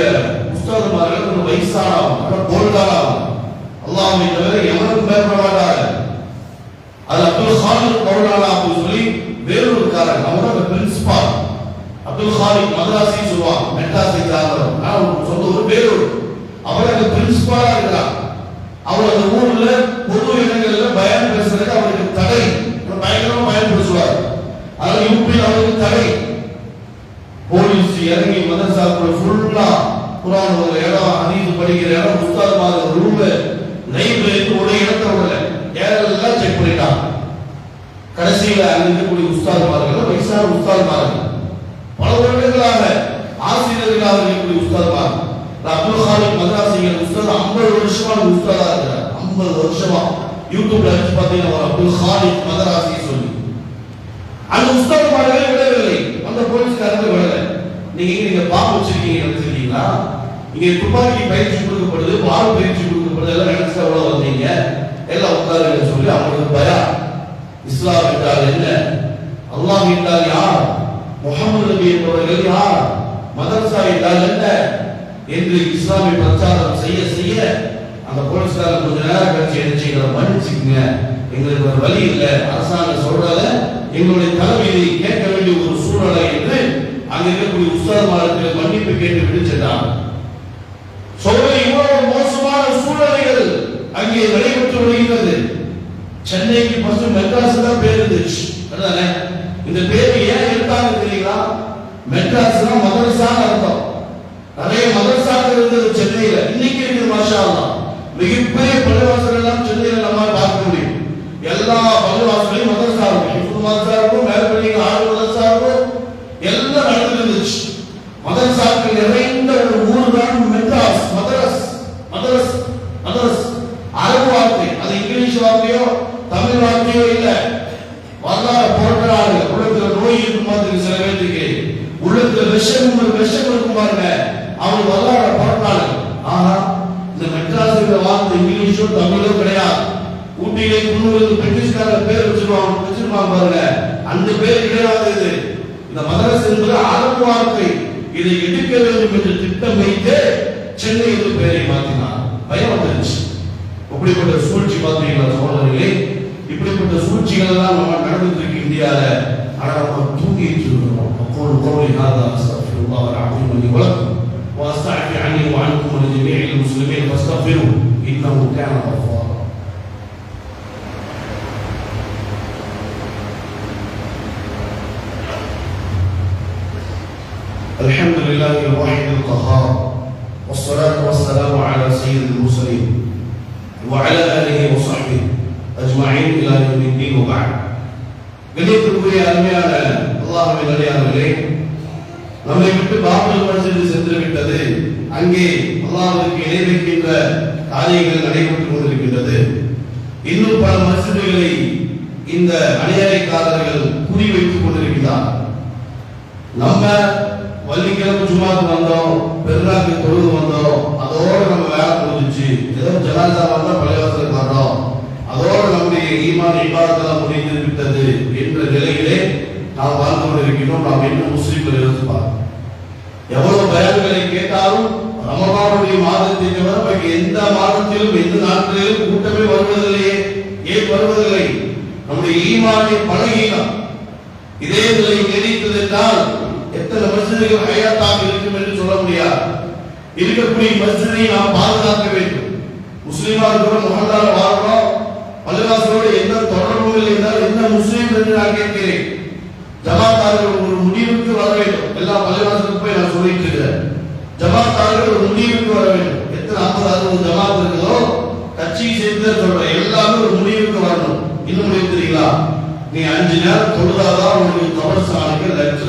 புஸ்தகமார்கள் ஒரு வயசானவங்க போல்டானவங்க, அல்லாஹ்வை தவிர எவருக்கும் பயப்பட மாட்டாங்க. அது அப்துல் ஹாலிக் மௌலானா அப்படின்னு சொல்லி வேறொரு காரன், அவரோட பிரின்சிபால் அப்துல் ஹாலிக் மதராசி சொல்லுவாங்க, மெட்ராஸை சார்ந்தவர், சொந்த ஒரு வேறொரு அவர் அந்த பிரின்சிபாலா இருக்கிறார். அவர் அந்த ஊர்ல பொது இடங்கள்ல பயான் பேசுறதுக்கு அவருக்கு தடை, பயங்கரமா பயன் பேசுவார். அதனால யூபியில் அவருக்கு தடை. போலீஸ் இறங்கி மதரசாக்குள்ள ஃபுல்லா குர்ஆன் ஒரு இடம், ஹதீஸ் படிக்கிற இடம், உஸ்தாத்மார் ரூம், லைப்ரரி ஒரு இடத்துல உள்ள எல்லாம் செக் பண்ணிட்டாங்க. கடைசியில அங்க இருக்கக்கூடிய உஸ்தாத்மார்கள், வயசான உஸ்தாத்மார்கள் பல வருடங்களாக ஆசிரியர்களாக இருக்கக்கூடிய உஸ்தாத்மார். அப்துல் காலிக் மதராசிகள் உஸ்தாத் 50 வருஷமா உஸ்தாதா இருக்கிறார். 50 வருஷமா யூடியூப்ல அடிச்சு பார்த்தீங்கன்னா அப்துல் காலிக் மதராசி சொல்லி அந்த உஸ்தாத்மார்களை விடவில்லை, அந்த போலீஸ்காரர்கள் விடல. நீங்க பாம்பு வச்சிருக்கீங்க நினைச்சிருக்கீங்களா? இங்க துப்பாக்கி பயிற்சி கொடுக்கப்படுது, வால் பயிற்சி கொடுக்கப்படுது, எல்லாம் நினைச்சா எவ்வளவு வந்தீங்க, எல்லாம் உட்காருங்க சொல்லி அவங்களுக்கு பயம். இஸ்லாம் என்றால் என்ன, அல்லாஹ் என்றால் யார், முஹம்மது நபி என்பவர்கள் யார், மதரசா என்றால் என்ன என்று இஸ்லாமை பிரச்சாரம் செய்ய செய்ய அந்த போலீஸ்காரர் கொஞ்ச நேரம் கழிச்சு என்ன செய்யணும், மன்னிச்சுக்குங்க, எங்களுக்கு ஒரு வழி இல்லை, அரசாங்கம் சொல்றத எங்களுடைய தலைமையை கேட்க வேண்டிய ஒரு சூழ்நிலை என்று அங்க இருக்கக்கூடிய உஸ்தாத்மார்களுக்கு மன்னிப்பு கேட்டு விட்டு சென்றார். சொல்ற இவ்வளவு மோசமான சூழ்நிலைகள் அங்கே நடைபெற்று வருகிறது. சென்னைக்கு ஃபர்ஸ்ட் மெட்ராஸ் தான் பேர் இருந்துச்சு. இந்த பேர் ஏன் எடுத்தாங்க தெரியுங்களா? மெட்ராஸ் தான் மதரசான்னு அர்த்தம். நிறைய மதரசாக்கள் இருந்தது சென்னையில, இன்னைக்கு இருக்குது மாஷா அல்லாஹ். மிகப்பெரிய பள்ளிவாசல் எல்லாம் சென்னையில நம்ம பார்க்க முடியும். எல்லா பள்ளிவாசலையும் மதரசா இருக்கும், ஹிஃப்து மதரசா இருக்கும், மேல்பள்ளிகள் ஆறு மதரசா இருக்கும், எல்லாம் நடந்துருந்துச்சு. மதரசாக்கள் நிறைந்த ஒரு ஊர் தான் மெட்ராஸ். மதரஸ் மதரஸ் மதரஸ் அரபு வார்த்தை, அது இங்கிலீஷ் வார்த்தையோ தமிழ் வார்த்தையோ இல்ல. வரலாறு போராடுறாங்க. உள்ளத்துல நோய் இருக்கும் மாதிரி சில பேருக்கு, உள்ளத்துல விஷம் இருக்கும் பாருங்க, அவங்க வரலாறு போராடுறாங்க. ஆனா இந்த மெட்ராஸ் வார்த்தை இங்கிலீஷோ தமிழோ கிடையாது. ஊட்டியிலே குன்னூருக்கு பிரிட்டிஷ்காரர் பேர் வச்சிருப்பாங்க பாருங்க, அந்த பேர் கிடையாது. இது இந்த மதரஸ் என்பது அரபு வார்த்தை. இதை எடுக்க வேண்டும் என்று திட்டம் வைத்து சென்னையில் பேரை மாற்றினார். பயம் வந்துருச்சு. இப்படிப்பட்ட சூழ்ச்சி பார்த்தீங்களா சோழர்களே? இப்படிப்பட்ட சூழ்ச்சிகள் எல்லாம் நம்ம நடந்துட்டு இருக்கு இந்தியால. ஆனா நம்ம தூங்கிட்டு இருக்கிறோம். அப்போது கோவை ஹாதா அஸ்தக்ஃபிருல்லாஹ் அல்-அஸீம் லி வ லக்கும் வ அஸ்தக்ஃபி அன்னி வ அன்கும் வ லிஜமீஇல் முஸ்லிமீன் ஃபஸ்தக்ஃபிரு இன்னஹு கான கஃபாரா. الحمد لله الواحد القهار والصلاة والسلام على سيد المرسلين وعلى آله وصحبه أجمعين إلى يوم الدين وبعد. கண்ணியத்திற்குரிய அருமையான அல்லாஹ்வின் அடியார்களே, நம்மை விட்டு பாபுல் மஸ்ஜித் சென்று விட்டது. அங்கே அல்லாஹ்வுக்கு இணை வைக்கின்ற காரியங்கள் நடைபெற்றுக் கொண்டிருக்கின்றது. இன்னும் பல மஸ்ஜிதுகளை இந்த அநியாயக்காரர்கள் குறிவைத்துக் கொண்டிருக்கிறார். நம்ம வள்ளிக்கிழமை ஜும்மாக்கு வந்தோம், பெருநாளுக்கு தொழுது வந்தோம், அதோட நம்ம வேலை முடிஞ்சிச்சு. ஏதோ ஜனாதா வந்தா பள்ளிவாசலுக்கு வர்றோம், அதோட நம்முடைய ஈமான் இபாதத்தெல்லாம் முடிந்து விட்டது என்ற நிலையிலே நாம் வாழ்ந்து கொண்டிருக்கிறோம். நாம் இன்னும் முஸ்லிம்கள் இருப்பார். எவ்வளவு பயான்களை கேட்டாலும் ரமலானுடைய மாதத்தை தவிர எந்த மாதத்திலும் எந்த நாட்களிலும் கூட்டமே வருவதில்லையே. ஏன் வருவதில்லை? நம்முடைய ஈமானை பழகினோம். இதே நிலை நீடித்தது என்றால் எத்தனை மஸ்ஜிதுகள் ஹயாத்தாக இருக்கும் என்று சொல்ல முடியாது. இருக்கக்கூடிய மஸ்ஜிதை நாம் பாதுகாக்க வேண்டும். முஸ்லிமா இருக்கிறோம், முஹல்லால வாழ்றோம், பள்ளிவாசலோடு எந்த தொடர்பும் இல்லை என்றால் என்ன முஸ்லிம் என்று நான் கேட்கிறேன். ஜமாத்தார்கள் ஒரு முடிவுக்கு வர வேண்டும். எல்லா பள்ளிவாசலுக்கு போய் நான் சொல்லிட்டு இருக்கிறேன், ஜமாத்தார்கள் ஒரு முடிவுக்கு வர வேண்டும். எத்தனை 50-60 ஜமாத் இருக்குதோ கட்சியை சேர்ந்து சொல்றேன், எல்லாமே ஒரு முடிவுக்கு வரணும். இன்னும் முடிவு தெரியுங்களா? நீ 5 நேரம் தொழுதாதான் உனக்கு தவறுசாலைக்கு லட்சம்.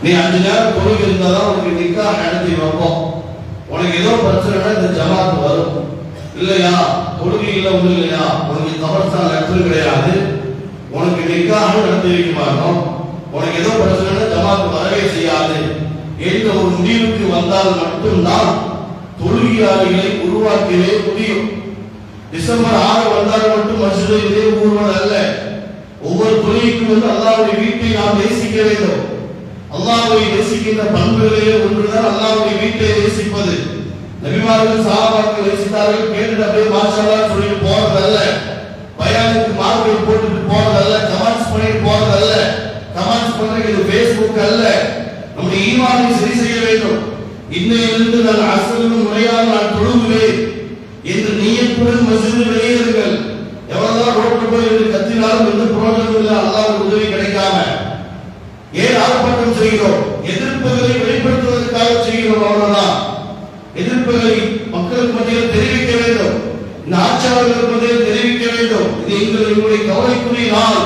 நீ 5 நேரம் தொழுகை இருந்தாதான் உனக்கு நிக்காஹ் நடத்தி வைப்போம். உனக்கு ஏதோ பிரச்சனைனா இந்த ஜமாத் வரும். இல்லையா தொழுகை இல்லை ஒன்றும் இல்லையா, உனக்கு தவறுசாலை லட்சம் கிடையாது, உனக்கு நிக்காஹ் நடத்தி வைக்க மாட்டோம், உனக்கு ஏதோ பிரச்சனைனா ஜமாத் வரவே செய்யாது என்ற ஒரு முடிவுக்கு வந்தால் மட்டும்தான் தொழுகையாளிகளை உருவாக்கவே முடியும். டிசம்பர் 6 வந்தால் மட்டும் மஸ்ஜிதை இதே ஊர்வலம் அல்ல. ஒவ்வொரு தொழுகைக்கும் அல்லாஹ்வுடைய வீட்டை நாம் நேசிக்க வேண்டும். அல்லாஹ்வை நேசிக்கின்ற பண்புகளிலே ஒன்றுதான் அல்லாஹ்வுடைய வீட்டை நேசிப்பது. நபிமார்கள் சஹாபாக்கள் நேசித்தார்கள், கேட்டுட்டு அப்படியே மாஷா அல்லாஹ் சொல்லிட்டு போறதல்ல, பயானுக்கு மார்க்கை போட்டுட்டு போறதல்ல, கமெண்ட்ஸ் பண்ணிட்டு போறதல்ல. கமெண்ட்ஸ் பண்றது இது ஃபேஸ்புக் அல்ல. நம்முடைய ஈமானை சரி செய்ய வேண்டும். இன்னையிலிருந்து நான் அஸ்ருக்கு முறையாக நான் தொழுகுவேன் என்று நீயத்துடன் மஸ்ஜிதில் வெளியேறுங்கள். எவ்வளவுதான் ரோட்டு போய் என்று கத்தினாலும் எந்த புரோஜனமும் இல்லை, அல்லாஹ்வுடைய உதவி கிடைக்காம. ஏன் ஆர்ப்பாட்டம் செய்கிறோம்? எதிர்ப்புகளை வெளிப்படுத்துவதற்காக செய்கிறோம், அவ்வளவுதான். எதிர்ப்புகளை மக்களுக்கு மத்தியில் தெரிவிக்க வேண்டும், இந்த ஆட்சியாளர்களுக்கு மத்தியில் தெரிவிக்க வேண்டும். இது எங்களுடைய கவலைக்குரிய நாள்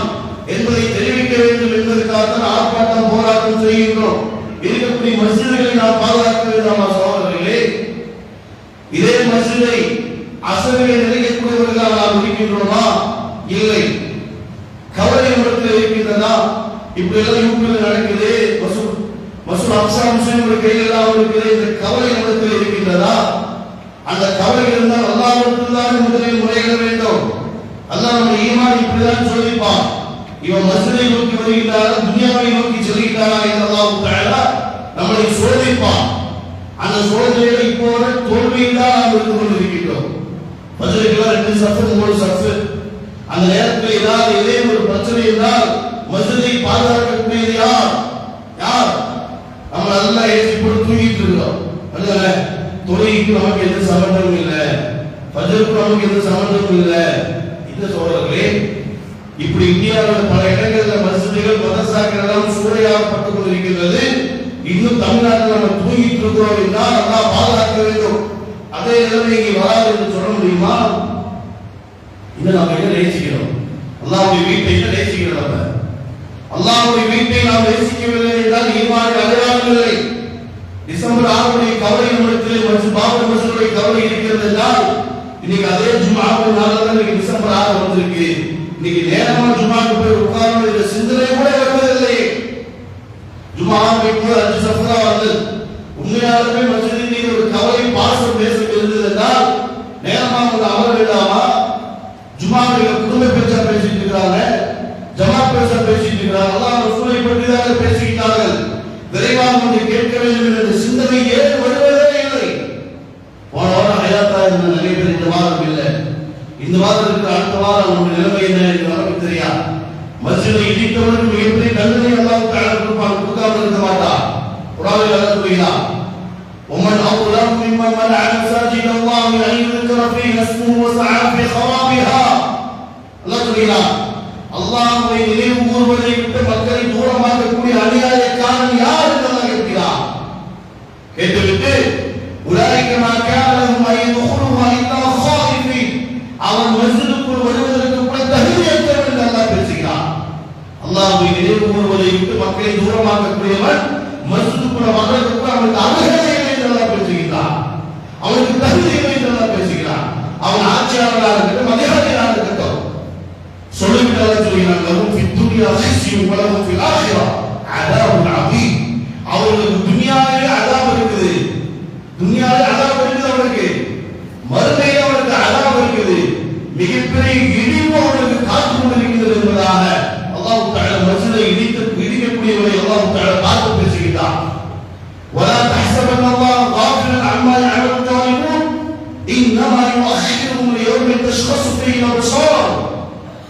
என்பதை தெரிவிக்க வேண்டும் என்பதற்காக ஆர்ப்பாட்டம் போராட்டம் பாதுகாப்பு செய்கின்றோம். இருக்கக்கூடிய மஸ்ஜிதுகளை நாம் பாதுகாக்க வேண்டாமா சகோதரர்களே? இதே மஸ்ஜிதை அசரிலே நிலைக்கக்கூடியவர்களாக நாம் இருக்கின்றோமா? இல்லை. கவலை இடத்தில் இருக்கின்றதா? இப்படி எல்லாம் யூடியூப்ல நடக்குது, மசூல் அக்ஸா முஸ்லிம்களுடைய கையில் எல்லாம் இருக்குது. இந்த கவலை இடத்தில் இருக்கின்றதா? அந்த கவலை இருந்தால் அல்லாஹ்விடத்தில் தான் முதலில் முறையிட வேண்டும். அல்லாஹ் நம்ம ஈமான் இப்படிதான் சோதிப்பான். இவன் மஸ்ஜிதை நோக்கி வருகிறாரா, துனியாவை நோக்கி செல்கிறாரா என்று அல்லாஹ் தஆலா நம்மை சோதிப்பான். அந்த சோதனையை இப்போ தோல்வியில் தான் நாம் இருந்து கொண்டிருக்கிறோம். மஸ்ஜிதுக்குள்ள 2 சஃப் 3 சஃப். அந்த நேரத்தில் ஏதாவது ஏதேனும் ஒரு பிரச்சனை இருந்தால் மஸ்ஜிதை பாதுகாக்கக்கூடியது யார்? நம்ம நல்லா ஏசி போட்டு தூங்கிட்டு இருக்கிறோம். அதுதானே தொழுகைக்கு நமக்கு எந்த சம்பந்தமும் இல்லை, ஃபஜ்ருக்கு நமக்கு எந்த சம்பந்தமும் இல்லை. இந்த சோழர்களே, இப்படி இந்தியாவில் பல இடங்களில் மஸ்ஜிதுகள் மதரசாக்கள் எல்லாம் சூறையாடப்பட்டுக் கொண்டிருக்கிறது. இன்னும் தமிழ்நாட்டில் நம்ம தூங்கிட்டு இருக்கிறோம் என்றால் அல்லாஹ் பாதுகாக்க வேண்டும். அதே நிலைமை இங்கே வராது என்று சொல்ல முடியுமா? இன்னும் நம்ம என்ன நேசிக்கிறோம்? அல்லாஹ்வுடைய வீட்டை என்ன நேசிக்கிறோம்? நம்ம அல்லாஹ்வுடைய வீட்டை நாம் நேசிக்கவில்லை என்றால் ஈமான் அடையாளம் இல்லை. டிசம்பர் 6 கவலை நம்மிடத்திலே பாபர் மஸ்ஜிதுடைய கவலை இருக்கிறது என்றால் இன்னைக்கு அதே ஜும்ஆவுடைய நாள் தான் இன்னைக்கு டிசம்பர் 6 வந்திருக்கு. இன்னைக்கு நேரமா ஜும்ஆக்கு போய் உட்கார்ந்து இந்த சிந்தனை கூட வருவதில்லை. ஜும்ஆவுக்கு போய் 5 சஃப் தான் வருது. உண்மையாலுமே மஸ்ஜிதின் மீது ஒரு கவலை பாசம் பேச இருந்தது என்றால் நேரமா வந்து அமர வேண்டாமா? ஜும்ஆவுடைய குடும்ப பேச்சா பேசிட்டு இருக்கிறாங்க, ஜமாத் பேச்சா பேசிட்டு இருக்கிறாங்க, அல்லாஹ் ரசூலை பற்றி தான் பேசிக்கிறார்கள். விரைவாக வந்து கேட்க வேண்டும் என்ற சிந்தனை ஏன் வருவதே இல்லை. போன வாரம் ஹயாத்தா இருந்த நிறைய பேர் இந்த வாரம் இல்லை. இந்த வாரம் இருக்கிற அடுத்த வாரம் அவங்களுடைய நிலைமை என்ன என்று நமக்கு தெரியாது. மஸ்ஜிதை இடித்தவனுக்கு மிகப்பெரிய தண்டனை அல்லாஹ் தஆலா கொடுப்பான், கொடுக்காமல் இருக்க மாட்டான். குர்ஆனில் அல்லாஹ் சொல்கிறான், ومن أظلم ممن منع مساجد الله أن يذكر فيها اسمه وسعى في خرابها. அல்லாஹ் சொல்கிறான், அல்லாஹ்வை நினைவு கூர்வதை விட்டு மக்களை தூரமாக்கக்கூடிய அநியாயக்காரன் யார் என்று அல்லாஹ் கேட்கிறான். கேட்டுவிட்டு உலாயிக மா கான லஹும் அன் யதுகுலுஹா இல்லா ஹாயிஃபின், அவன் மஸ்ஜிதுக்குள் வருவதற்கு கூட தகுதியற்றவன் என்று அல்லாஹ் பேசுகிறான். அல்லாஹ்வை நினைவு கூர்வதை விட்டு மக்களை தூரமாக்கக்கூடியவன் மஸ்ஜிதுக்குள்ள வர்றதுக்கு கூட அவனுக்கு அருகதை இல்லை என்று அல்லாஹ் பேசுகிறான். அவனுக்கு தகுதி இல்லை என்று அல்லாஹ் பேசுகிறான். அவன் ஆட்சியாளராக இருக்கட்டும், அதிகாரியாக இருக்கட்டும், சொல்லிவிட்டு அல்லாஹ் சொல்கிறான், லஹும் ஃபித் துன்யா ஹிஸ்யுன் வ லஹும் ஃபில் ஆখিরাহ அதாபுன் அதீம். அவர்களுக்கு துன்யாவிலே அதாப் இருக்குது, துன்யாவிலே அதாப் இருக்குது அவனுக்கு, மறுமையிலே அவனுக்கு அதாப் இருக்குது, மிகப்பெரிய இடிவு அவனுக்கு காத்து கொண்டிருக்கிறது என்பதாக அல்லாஹ் தஆலா மஸ்ஜிதை இடிக்கக்கூடியவரை அல்லாஹ் தஆலா பார்த்து பேசுகிறான். ولا تحسبن الله غافلا عما يعمل الظالمون انما يؤخرهم ليوم تشخص فيه الابصار.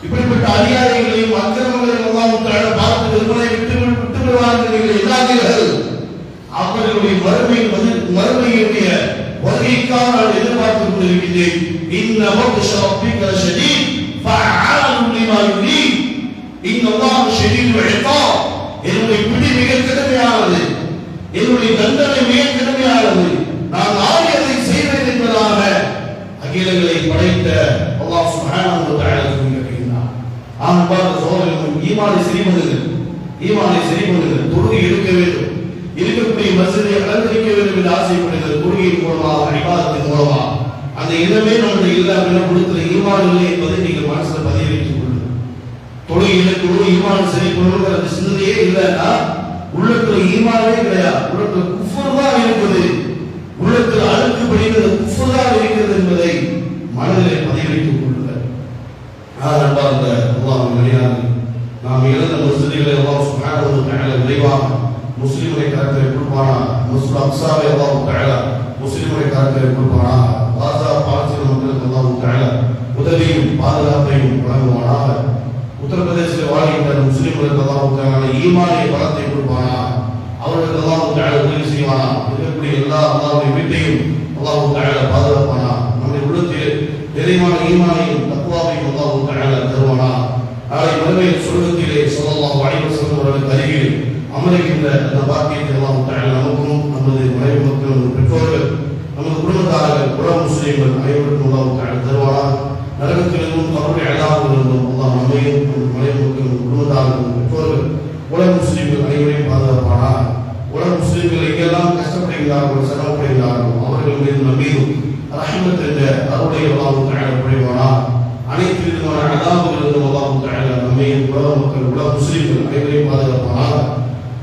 இப்படிப்பட்ட அநியாயங்களையும் அக்கிரமங்களையும் அல்லாஹ் தஆலா பார்த்து வெறுமனே விட்டு விடுவார்கள் நீங்கள் எண்ணாதீர்கள். அவர்களுடைய மறுமையுடைய வருகைக்காக நான் எதிர்பார்த்துக் கொண்டிருக்கிறேன். இன்ன பத்ஷ ரப்பிக ஷதீத் ஃபஅஆலு லிமா யுரீத் இன்னல்லாஹ ஷதீதுல் இகாப். என்னுடைய பிடி மிக கடுமையானது, என்னுடைய தண்டனை மிக கடுமையானது, நான் நாடியதை செய்வேன் என்பதாக அகிலங்களை படைத்த அல்லாஹ் சுப்ஹானஹு வ தஆலா சொல்கிறார். ஆண்பார்ந்த சோதனைகளும் ஈமானை சரிபடுங்கள், தொழுகை எடுக்க வேண்டும், இருக்கக்கூடிய மஸ்ஜிதை அலங்கரிக்க வேண்டும் என்று ஆசைப்படுகிறது. தொழுகையின் மூலமாக, இபாதத்தின் மூலமாக அந்த இடமே நம்முடைய இல்லாமல் கொடுக்கிற ஈமான் இல்லை என்பதை நீங்கள் மனசுல பதிய வைத்துக் கொள்ளுங்கள். தொழுகை ஈமான் சரிபடுங்கிற அந்த சிந்தனையே இல்லைன்னா உள்ளத்துல ஈமானே கிடையாது, உள்ளத்துல குஃப்ர் தான் இருக்குது, உள்ளத்துல அழுக்கு படிக்கிறது குஃப்ர் தான் இருக்கிறது என்பதை மனதிலே பதிய வைத்துக் கொள்ளுங்கள். அன்பார்ந்த அல்லாஹ்வின் அடியார்களே, நாம் இழந்த மஸ்ஜிதுகளை அல்லாஹ் சுப்ஹானஹு வ தஆலா விரைவாக முஸ்லிமுடைய கரத்திலே கொடுப்பானா. மஸ்ஜித் அக்ஸாவை அல்லாஹ் தஆலா முஸ்லிமுடைய கரத்திலே கொடுப்பானா. காசா பாலஸ்தீன மக்களுக்கு அல்லாஹ் தஆலா உதவியும் பாதுகாப்பையும் வழங்குவானாக. உத்தரப்பிரதேசத்தில் வாழ்கின்ற முஸ்லிம்களுக்கு அல்லாஹ் தஆலா ஈமானிய பலத்தை கொடுப்பானா. அவர்களுக்கு அல்லாஹ் தஆலா உதவி செய்வானா. இருக்கக்கூடிய எல்லா அல்லாஹ்வுடைய வீட்டையும் அல்லாஹ் தஆலா பாதுகாப்பானா. நம்முடைய உள்ளத்தில் நிறைவான ஈமானையும் தக்வாவையும் அல்லாஹ் தஆலா தருவானா. நாளை மறுமையில் சொர்க்கத்திலே ஸல்லல்லாஹு அலைஹி வஸல்லம் அவர்களுக்கு அருகில் அமர்கின்ற அந்த பாக்கியத்தை அல்லாஹ் தஆலா நமக்கும், நமது மனைவி மக்கள், நமது பெற்றோர்கள், நமது குடும்பத்தார்கள், புற முஸ்லிம்கள் அனைவருக்கும் அல்லாஹ் தஆலா தருவானா. நரகத்திலிருந்தும் கபருடைய அல்லாஹ்விலிருந்தும் அல்லாஹ் நம்மையும், நமது மனைவி மக்கள், குடும்பத்தார்கள், பெற்றோர்கள், புற முஸ்லிம்கள் அனைவரையும் பாதுகாப்பானா. கஷ்டப்படுகிறார்களோ சிரமப்படுகிறார்களோ அவர்கள் மீதும் ரஹ்மத் என்ற அருளை அல்லாஹ் தஆலா புரிவானா. அனைத்து விதமான அதாபுகளிலிருந்து அல்லாஹ் தஆலா நம்மை உலக மக்கள் உலக முஸ்லிம்கள் அனைவரையும் பாதுகாப்பானாக.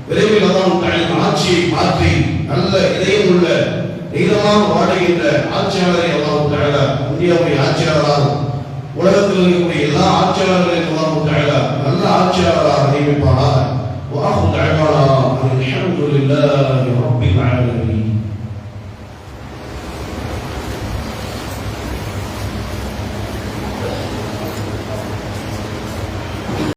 விரைவில் அல்லாஹ் தஆலா ஆட்சியை மாற்றி நல்ல இதயம் உள்ள நீளமாக வாடுகின்ற ஆட்சியாளரை அல்லாஹ் தஆலா இந்தியாவுடைய ஆட்சியாளராக உலகத்தில் இருக்கக்கூடிய எல்லா ஆட்சியாளர்களையும் அல்லாஹ் தஆலா நல்ல ஆட்சியாளராக நியமிப்பானாக. وآخر دعوانا الحمد لله